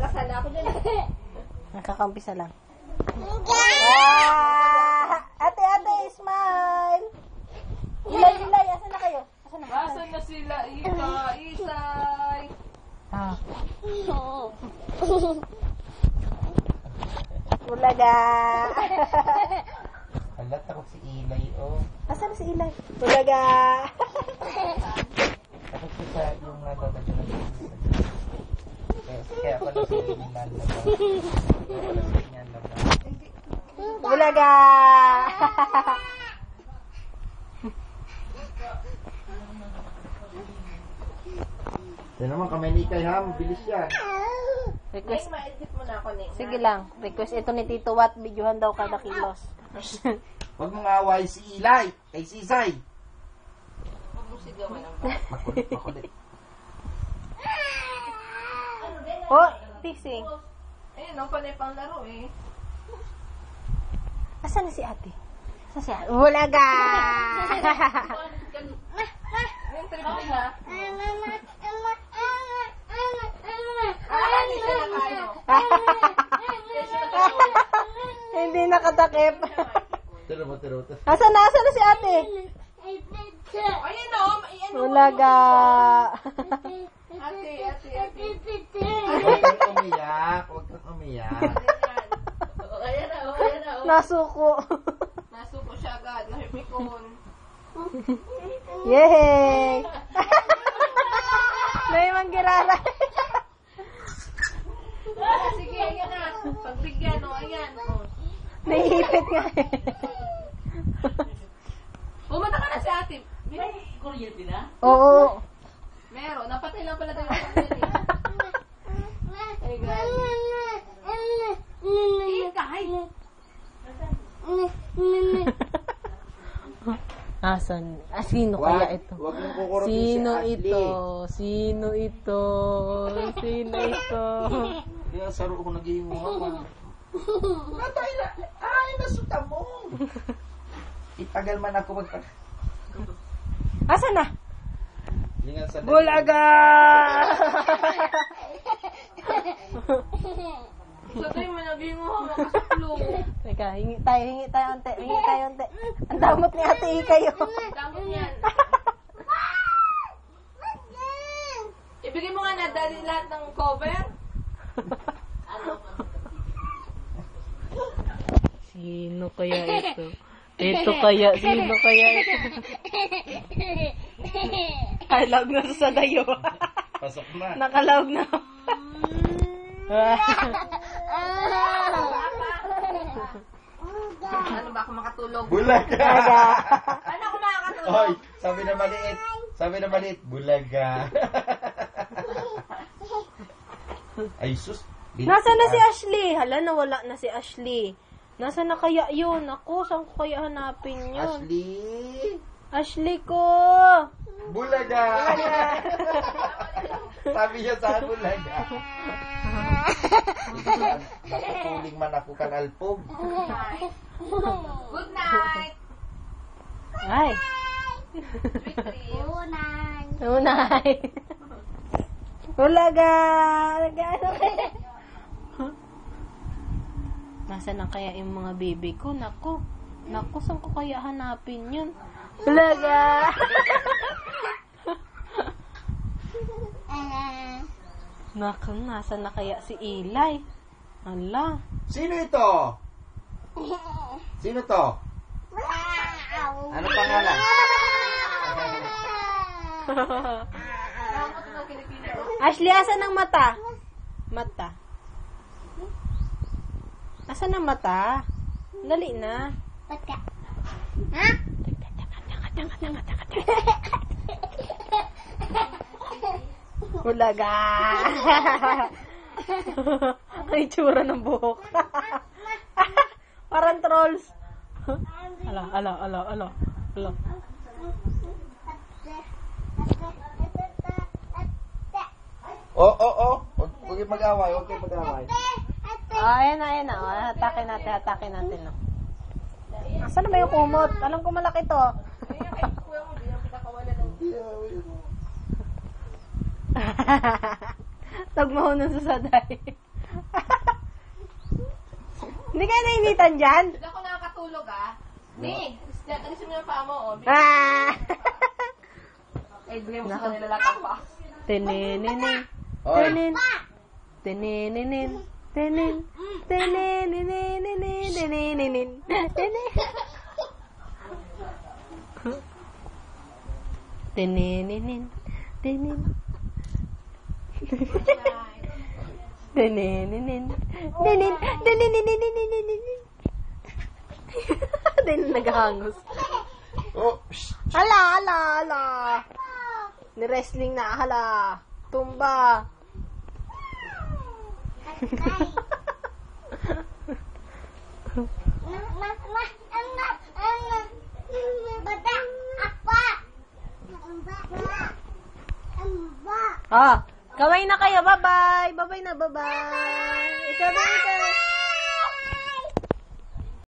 Nakasala ako dyan. Nakakampisa lang. Ate, smile! Ilay, asan na kayo? Asan na sila? Isay! Bulaga! Alat ako si Ilay, oh. Asan na si Ilay? Bulaga! Ako siya sa yung nababasa na kaya pala sa Inilan na ba? Kaya pala sa Inilan na ba? Bulaga! Yan naman, kamay ni Ikay ha, mabilis yan. Request. Ma-edit mo na ako, Ning. Sige lang. Request ito ni Tito Wat. Videohan daw kada kilos. Huwag mong away si Ilay, kay Sisay. Mabusigawan lang. Makulit. Oh, fixing. Ayun, ang panay pang laro eh. Asan na si ate? Asan si ate? Bulaga! Yung trip nila. Hindi nakatakip. Tiro mo. Asan na si ate? Ayun o. Bulaga! Ate. Huwag kang umiyak. Ayan na. Nasuko. Nasuko siya agad. Nahipikon. Yay! May manggirara. Sige, ayan na. Pagbigyan o. Ayan. Naihipit nga eh. Bumata ka na si ate. May kuryente na? Oo. Meron. Napatay lang pala tayo ng kuryente. Ay, grabe. Ikay! Asan? Sino kaya ito? Huwag mong kukurutin Sino ito? Kaya saro ko nag-iinguha pa. Natay na! Ay, nasuta mo! Itagal man ako magpag... Asan na? Lingan sa... Bulaga! So, tayo managing mo. Makasaplo. Teka, hingi tayo ante. Ang damot ni ate kayo. Damot yan. Ibigay mo nga na dali lahat ng cover. Sino kaya ito? Sino kaya ito? Ay, log na sa dayo. Pasok na. Nakalog na. Ano ba ako makatulog? Bulaga! Ano ako makakatulog? Hoy, sabi na maliit, bulaga. Ay, sus. Nasaan na si Ashley? Hala, nawala na si Ashley. Nasaan na kaya yun? Ako, saan ko kaya hanapin yun? Ashley ko! Bulaga! Sabi niya saan bulaga? Nakukuling man ako kang alpog. Good night! Ay! Sweet dreams! Tunay! Bulaga! Nasaan na kaya yung mga baby ko? Naku, saan ko kaya hanapin yun? Bulaga! Naku, nasaan na kaya si Ilay? Ala. Sino ito? Sino to? Ano pangalan? Ashley, asan ang mata? Asan ang mata? Dali na. Bulaga! Ang itsura ng buhok. Parang trolls. Ala. Huwag kayo mag-away, Ayan na. Hatakin natin. No. Asan na ba yung kumot? Alam ko malaki to. Tagmaho na sa saday. Hindi kayo nainitan dyan? Hindi ako nakakatulog Ni, alisin mo yung paa mo Ah! Eh, bigyan mo sa kanila lakang pa. Tininin. Oy. Tinin. Tininin. Tinin. Tininin. Tininin. Tininin. Tinin. Tininin. Tinin. Tininin. Din naghangos. Oh, shh. Hala. Ni-wrestling na, hala. Tumba. Kaway na kayo. Bye-bye. Bye-bye na, bye-bye. Ikaw.